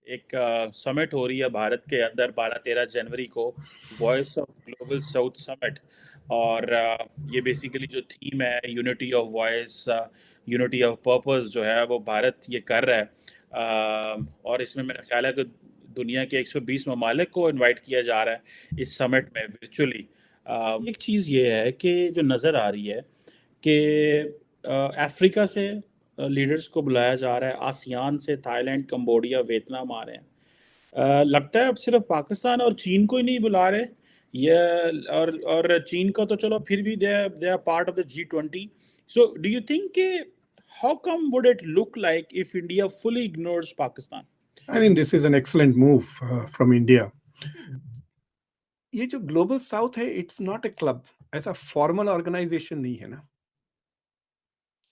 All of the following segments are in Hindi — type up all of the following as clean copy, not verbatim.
एक समिट हो रही है भारत के अंदर 12-13 जनवरी को, voice of global south summit. और ये बेसिकली जो थीम है, unity of voice, unity of purpose, जो है वो भारत ये कर रहा है। और इसमें मेरा ख्याल है कि दुनिया के 120 ममालिक को इनवाइट किया जा रहा है इस समिट में वर्चुअली। एक चीज़ ये है कि जो नज़र आ रही है कि अफ्रीका से लीडर्स को बुलाया जा रहा है, आसियान से थाईलैंड, कंबोडिया, वियतनाम आ रहे हैं। लगता है अब सिर्फ पाकिस्तान और चीन को ही नहीं बुला रहे ये। और चीन का तो चलो फिर भी they are part of the G20। So do you think कि how come would it look like if India fully ignores Pakistan? I mean, this is an excellent move from India. ये जो ग्लोबल साउथ है, इट्स नॉट ए क्लब, ऐसा फॉर्मल ऑर्गेनाइजेशन नहीं है ना।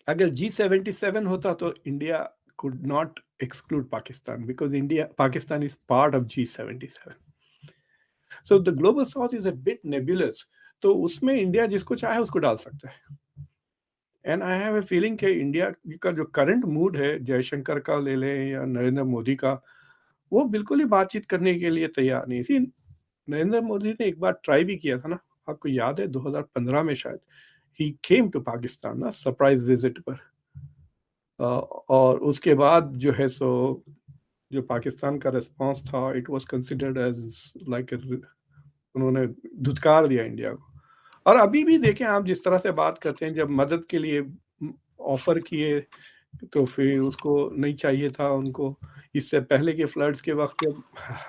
अगर G77 होता तो India could not exclude Pakistan because Pakistan is part of G77. So the global south is a bit nebulous. तो उसमें इंडिया जिसको चाहे उसको डाल सकता है। And I have a feeling कि इंडिया का जो करंट मूड है, जयशंकर का ले लें या नरेंद्र मोदी का, वो बिल्कुल ही बातचीत करने के लिए तैयार नहीं। इसी नरेंद्र मोदी ने एक बार ट्राई भी किया था ना, आपको याद है 2015 में शायद, ही केम टू पाकिस्तान ना सरप्राइज विजिट पर। और उसके बाद जो है सो जो पाकिस्तान का रिस्पांस था, it was considered as like, उन्होंने धुतकार दिया इंडिया को। और अभी भी देखें आप, जिस तरह से बात करते हैं, जब मदद के लिए ऑफर किए तो फिर उसको नहीं चाहिए था उनको। इससे पहले के फ्लड्स के वक्त जब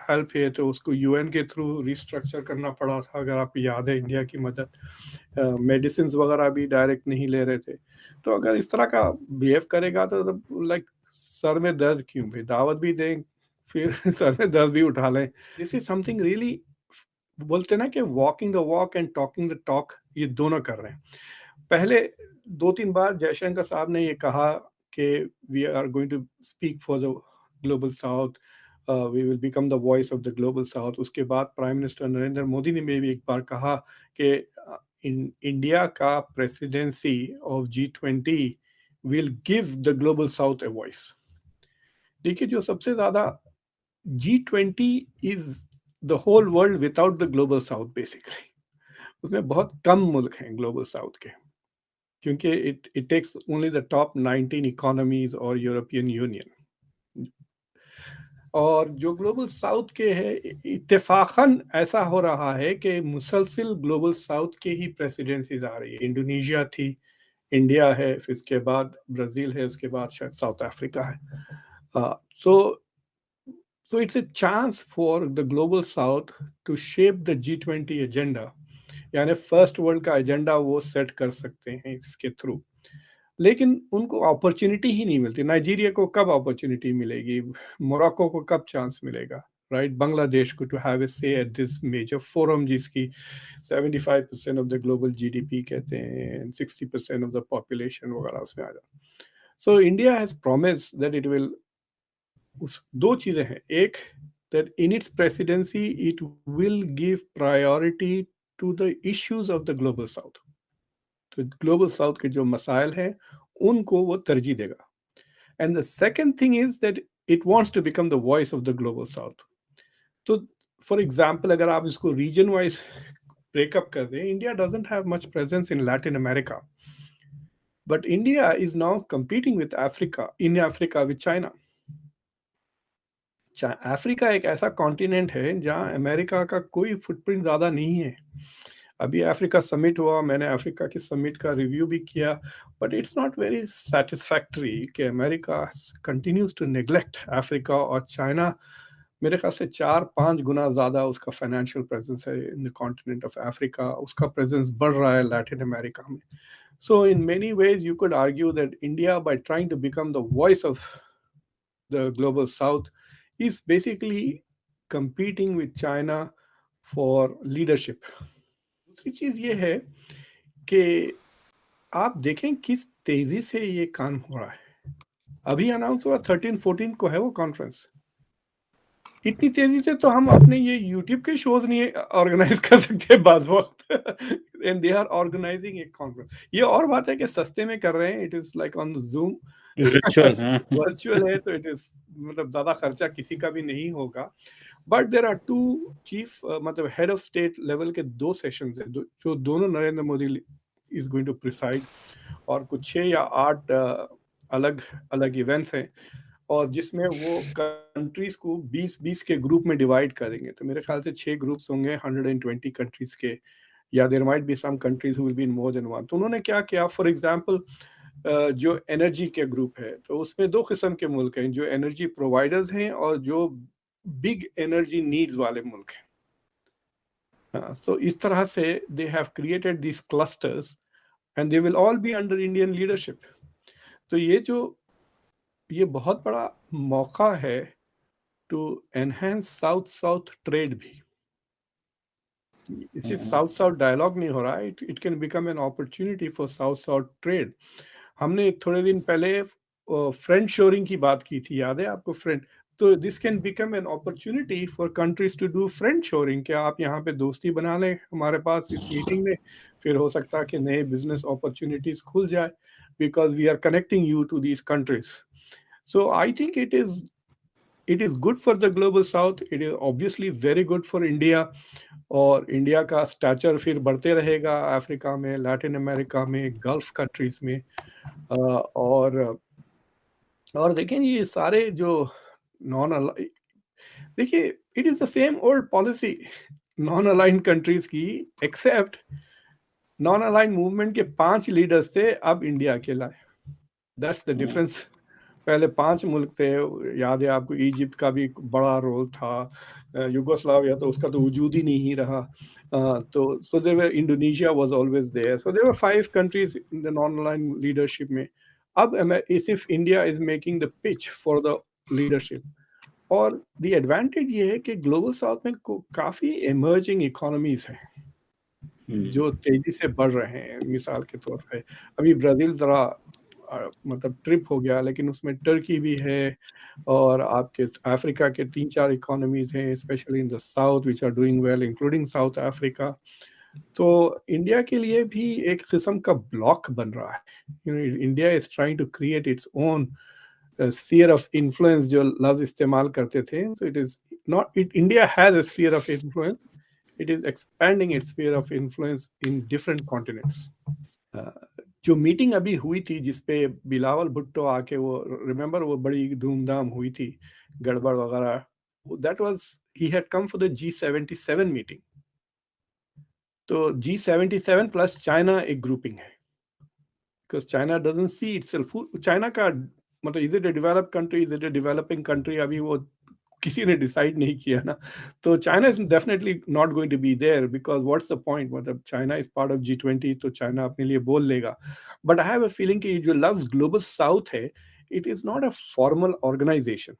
हेल्प है तो उसको यूएन के थ्रू रिस्ट्रक्चर करना पड़ा था, अगर आपको याद है, इंडिया की मदद। मेडिसिन वगैरह भी डायरेक्ट नहीं ले रहे थे। तो अगर इस तरह का बिहेव करेगा तो लाइक सर में दर्द क्यों भाई, दावत भी दें फिर सर में दर्द भी उठा लें। दिस इज समथिंग रियली, बोलते ना कि walking the walk and talking the talk, ये दोनों कर रहे हैं। पहले 2-3 बार जयशंकर साहब ने ये कहा कि we are going to speak for the global south, we will become the voice of the global south. उसके बाद प्राइम मिनिस्टर नरेंद्र मोदी ने भी एक बार कहा कि इंडिया का presidency of G20 will give the global south a voice. देखिए, जो सबसे ज्यादा G20 is the whole world without the global south basically. उसमें बहुत कम मुल्क हैं ग्लोबल साउथ के, क्योंकि it takes only the top 19 economies और यूरोपियन यूनियन। और जो ग्लोबल साउथ के है, इत्तेफाकन ऐसा हो रहा है कि मुसलसिल ग्लोबल साउथ के ही प्रेसिडेंसीज आ रही है। इंडोनेशिया थी, इंडिया है, फिर इसके बाद ब्राज़ील है, उसके बाद शायद साउथ अफ्रीका है। So it's a chance for the global south to shape the G20 agenda, यानी फर्स्ट वर्ल्ड का एजेंडा वो सेट कर सकते हैं इसके थ्रू। लेकिन उनको अपॉर्चुनिटी ही नहीं मिलती। नाइजीरिया को कब अपॉर्चुनिटी मिलेगी, मोरक्को को कब चांस मिलेगा, राइट? बांग्लादेश को टू हैव ए से एट दिस मेजर फोरम, जिसकी 75% ऑफ द ग्लोबल जीडीपी कहते हैं, 60% ऑफ द पॉपुलेशन वगैरह उसमें आ जाए। So India has promise that it will, उस दो चीजें हैं, एक that in its presidency it will give priority to the issues of the global south। तो ग्लोबल साउथ के जो मसाइल हैं उनको वो तरजीह देगा। And the second thing is that it wants to become the voice of the global south. तो फॉर एग्जांपल, अगर आप इसको रीजन वाइज ब्रेकअप कर दें, India doesn't have much presence in Latin America, but India is now competing with Africa, in Africa with China. Africa एक ऐसा कॉन्टिनेंट है जहां अमेरिका का कोई फुटप्रिंट ज़्यादा नहीं है। अभी अफ्रीका समिट हुआ, मैंने अफ्रीका की समिट का रिव्यू भी किया, but it's not very satisfactory कि America continues to neglect Africa, और चाइना मेरे ख्याल से 4-5 गुना ज़्यादा उसका फाइनेंशियल प्रेजेंस है in the continent of Africa. उसका प्रेजेंस बढ़ रहा है लैटिन अमेरिका में। So in many ways you could argue that India, by trying to become the voice of the global south, is basically competing with China for leadership। दूसरी चीज ये है कि आप देखें किस तेजी से ये काम हो रहा है। अभी अनाउंस हुआ 13-14 को है वो कॉन्फ्रेंस। इतनी तेजी से तो हम अपने ये यूट्यूब के शोज नहीं ऑर्गेनाइज कर सकते बाज वक्त, and they are organizing a conference. ये और बात है कि सस्ते में कर रहे हैं, it is like on zoom, ritual virtual है, तो इट इज मतलब ज़्यादा खर्चा किसी का भी नहीं होगा। But there are two chief मतलब हेड ऑफ स्टेट लेवल के 2 सेशंस हैं जो दोनों Narendra Modi is going to preside, और कुछ 6 या 8 अलग अलग इवेंट्स हैं, और जिसमें वो कंट्रीज को 20-20 के ग्रुप में डिवाइड करेंगे। तो मेरे ख्याल से 6 ग्रुप्स होंगे 120 कंट्रीज के, या there might be some countries who will be in more than one. तो उन्होंने क्या किया, फॉर एग्जांपल जो एनर्जी के ग्रुप है तो उसमें 2 किस्म के मुल्क हैं, जो एनर्जी प्रोवाइडर्स हैं और जो बिग एनर्जी नीड्स वाले मुल्क हैं। सो इस तरह से they have created this clusters and they will all be under Indian leadership. तो ये बहुत बड़ा मौका है to enhance south south trade भी। इससे साउथ साउथ डायलॉग नहीं हो रहा है, it can become an opportunity for south south trade. हमने थोड़े दिन पहले फ्रेंड शोरिंग की बात की थी, याद है आपको फ्रेंड? तो this can become an opportunity for countries to do friend shoring, क्या आप यहाँ पे दोस्ती बना लें हमारे पास इस मीटिंग में, फिर हो सकता है कि नए बिजनेस अपॉर्चुनिटीज खुल जाए, because we are connecting you to these countries. So I think it is good for the global south, it is obviously very good for India, और इंडिया का स्टैचर फिर बढ़ते रहेगा अफ्रीका में, लैटिन अमेरिका में, गल्फ कंट्रीज में। और देखें ये सारे जो नॉन अलाइ देखिए, it is the same old policy non aligned countries की, एक्सेप्ट नॉन अलाइंड मूवमेंट के 5 लीडर्स थे, अब इंडिया अकेला है। That's the difference. पहले 5 मुल्क थे, याद है आपको, इजिप्ट का भी एक बड़ा रोल था, युगोस्लाविया तो उसका तो वजूद ही नहीं रहा। तो so there were, Indonesia was always there, so there were 5 countries in the non aligned leadership में। अब सिर्फ India is making the pitch for the leadership. और द एडवांटेज ये है कि ग्लोबल साउथ में काफ़ी इमर्जिंग इकोनॉमीज हैं जो तेजी से बढ़ रहे हैं। मिसाल के तौर पे अभी ब्राज़ील ज़रा मतलब ट्रिप हो गया, लेकिन उसमें टर्की भी है, और आपके अफ्रीका के 3-4 इकोनॉमीज हैं, especially in the south which are doing well, including South Africa. तो इंडिया के लिए भी एक किस्म का ब्लॉक बन रहा है। India is trying to create its own sphere of influence, जो लफ्ज इस्तेमाल करते थे। So it is not, it India has a sphere of influence, it is expanding its sphere of influence in different continents. जो मीटिंग अभी हुई थी जिसपे बिलावल भुट्टो आके, वो रिमेंबर, वो बड़ी धूमधाम हुई थी, गड़बड़ वगैरह, that was, he had come for the G77 meeting. तो G77 प्लस चाइना एक ग्रुपिंग है, because China doesn't see itself, China का मतलब is it a developed country, is it a developing country, अभी वो किसी ने डिसाइड नहीं किया ना। तो China is definitely not going to be there, because what's the point, मतलब China is part of G20, तो चाइना अपने लिए बोल लेगा। But I have a feeling कि जो लव्स ग्लोबल साउथ है, it is not a formal organisation,